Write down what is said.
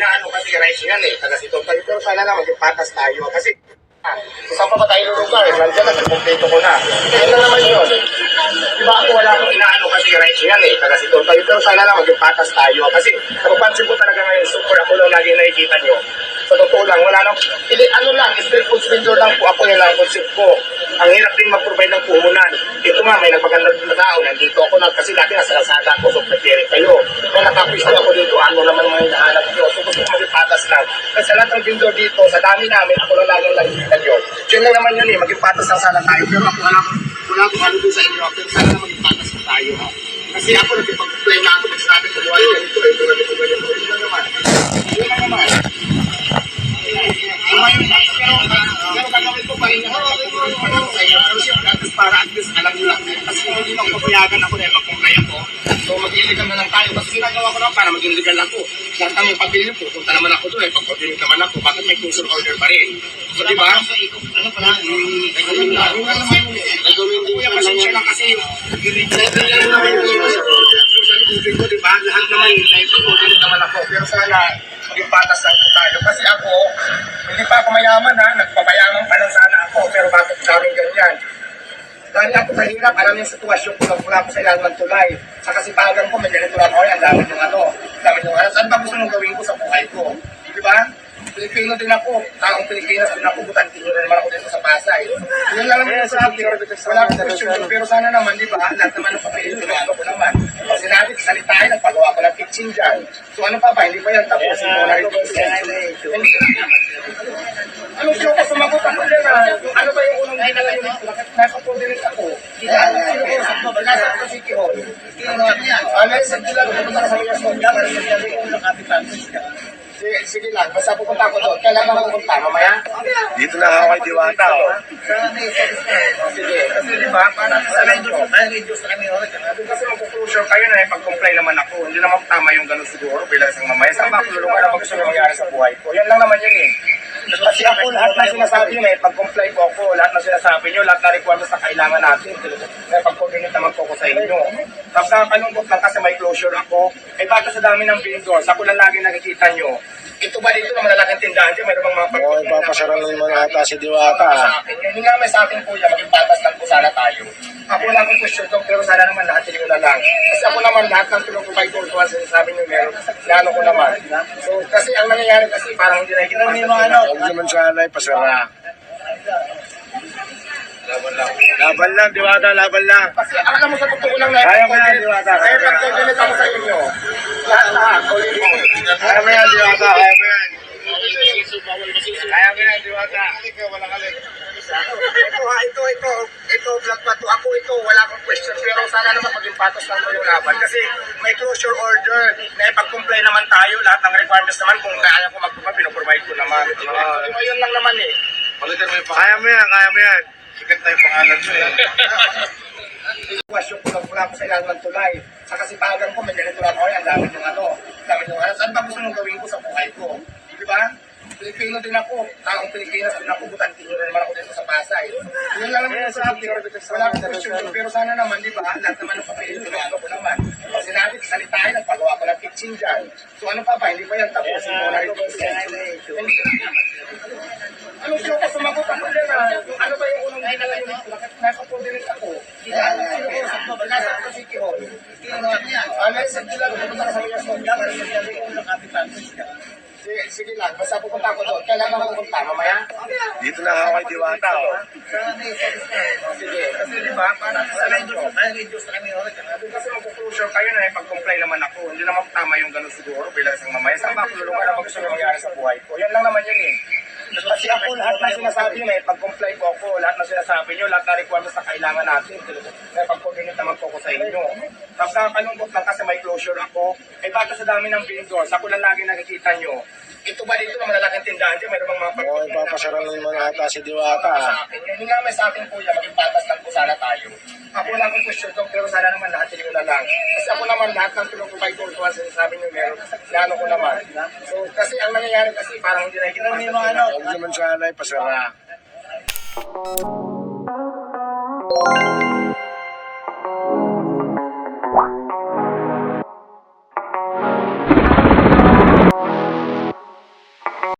inaano kasi rights yan eh. Taga sito tayo. Pero sana lang maging patas tayo. Kasi kung saan pa ba tayo lulugar? Nandiyan na, kumpleto ko na. Kaya na naman yun. Diba ako wala akong inaano kasi rights yan eh. Taga sito tayo. Pero sana lang maging patas tayo. Kasi napapansin ko talaga ngayon, super ako lang lagi nakikita nyo. Sa totoo lang, wala nang, ano lang, street food vendor lang po ako, yan lang ang concept ko. Ang hirap din mag-provide ng puhunan. Ito nga, may nagpagandang na tao, nandito ako na, kasi dati nasa kalsada ako, so preparing kayo. Kaya nakapwisto ako dito, ano naman mga hinahanap nyo. So gusto ko maging patas lang. Kasi sa lahat ng vendor dito, sa dami namin, ako lang laging nakikita nyo. Yun lang naman yun eh, maging patas lang sana tayo. Pero ako wala akong ano dun sa inyo, pero sana lang maging patas lang tayo. Ha? Kasi ako nagpipag-play na ako, nagsasabi ko, wala ganito, ito ganito. Yun lang naman. Yun lang naman. Pero gagawin ko pa rin yung sa iyo. Pero siyempre, para at least alam nyo lang. Kasi kung hindi lang papayagan ako dahil mag-comply ako, so mag-illegal na lang tayo. Kasi ginagawa ko lang para maging legal ako. Lahat ng pagbilin po, punta naman ako doon, pag-coordinate naman ako, bakit may closure order pa rin? So, di ba? Ano pala? Kuya, pasensya lang kasi ginagawa naman yung social moving ko, di ba? Lahat naman yun, pag-coordinate naman ako. Pero sana, maging patas lang po tayo. Kasi ako, hindi pa ako mayaman ha, nagpapayaman pa lang sana ako, pero bakit daming ganyan? Dahil ako mahirap, alam yung sitwasyon ko, nagmula ko sa ilalim ng tulay. Sa kasipagan ko, may ganito lang ako, ang dami yung ano, saan ba gusto nung gawin ko sa buhay ko? Di ba? Pilipino din ako, taong Pilipinas din ako, butantin nyo na naman ako dito sa Pasay. Yun lang naman yung sabi, wala akong question, pero sana naman, di ba, lahat naman ng papilipino ko naman. Pag sinabi, salitain, nagpagawa ko ng kitchen dyan. So ano pa ba, hindi ba yan tapos? Anong show ko sumagot ako din na, ano ba yung unang hinala yung nasa coordinate ako? Nasa City Hall. Ano yung sa Gila, pupunta ka sa mga sonda, para sa Gila yung nakapitan. Sige lang, basta pupunta ko doon. Kailan ka pupunta, mamaya? Dito na ako kay Diwata, oh. Sige, kasi di ba, parang sa radio sa kami, kasi mag-closure kayo na pag-comply naman ako. Hindi naman tama yung ganun siguro bilang isang mamaya. Saan ba ako lulungan na gusto na mangyari sa buhay ko? Yan lang naman yun eh. Kasi ako, lahat na sinasabi nyo, pag-comply ko ako, lahat na sinasabi nyo, lahat na requirements na kailangan natin, pag-coordinate naman po ko sa inyo. Tapos nakakalungkot lang kasi may closure ako, baka sa dami ng vendors, ako lang lagi nakikita nyo. Ito ba dito na malalaking tindahan dyan, mayroon bang mga Oo, ipapasara ng mga ata si Diwata. sa akin. Hindi nga may sa akin kuya, maging patas lang po sana tayo. Ako lang ang question ko, pero sana naman lahat hindi ko na lang. Kasi ako naman lahat ng tulong ko kay Tultuan, sinasabi nyo meron, plano ko naman. So, kasi ang nangyayari kasi parang hindi nakikita may mga ano. Huwag naman sana ipasara. Laban lang, Diwata, laban lang. Kasi alam mo sa totoo lang na Kaya mo yan, Diwata. kaya pag-coordinate ako sa inyo. Lahat, ulit mo. Kaya mo yan, Diwata, kaya mo yan. Kaya mo yan, Diwata. Ito, vlog pa to. Ako ito, wala akong question. Pero sana naman maging patas lang ko yung laban. Kasi may closure order. Na ipag-comply naman tayo. Lahat ng requirements naman. Kung kaya ko mag-provide, pinoprovide ko naman. Yun lang naman eh. Kaya mo yan, kaya mo yan. Sikat tayo pangalan mo eh. Sitwasyon ko lang mula ko sa ilalim ng tulay. Sa kasipagan ko, may ganito lang ako. Ang dami yung ano. Saan ba gusto nung gawin ko sa buhay ko? Di ba? Pilipino din ako, taong Pilipinas din ako, butantin nyo na naman ako dito sa Pasay. Yun lang naman yung sabi, wala akong question, pero sana naman, di ba, lahat naman ng papilipino ko naman. Pag sinabi, salitain, nagpagawa ko ng kitchen dyan. So ano pa ba, hindi ba yan tapos? Anong show ko sumagot ako din na, ano ba yung unang hinala yung nasa coordinate ako? Nasa City Hall. Ano yung sa Gila, pupunta ka sa mga sonda, para sa Gila yung nakapitan. Sige lang, basta pupunta ko doon. Kailan ka pupunta, mamaya? Dito na ako kay Diwata, oh. Sige, kasi di ba, parang sa radio sa kami, kasi mag-closure kayo na pag-comply naman ako. Hindi naman tama yung ganun siguro bilang isang mamaya. Saan ba ako lulungan na gusto na mangyari sa buhay ko? Yan lang naman yun eh. Kasi ako, lahat na sinasabi nyo, pag-comply ko ako, lahat na sinasabi nyo, lahat na requirements na kailangan natin, pag-coordinate naman po ko sa inyo. Tapos nakakalungkot lang kasi may closure ako, baka sa dami ng vendors, ako lang lagi nakikita nyo. Ito ba dito na malalaking tindahan dyan, mayroon bang mga Oo, ipapasara ng mga ata si Diwata. sa akin. Hindi nga may sa akin kuya, maging patas lang po sana tayo. Ako lang ang question ko, pero sana naman lahat hindi ko na lang. Kasi ako naman lahat ng tulong ko kay Tultuan, sinasabi nyo meron, plano ko naman. So, kasi ang nangyayari kasi parang hindi nakikita may mga ano. Huwag naman sana ipasara.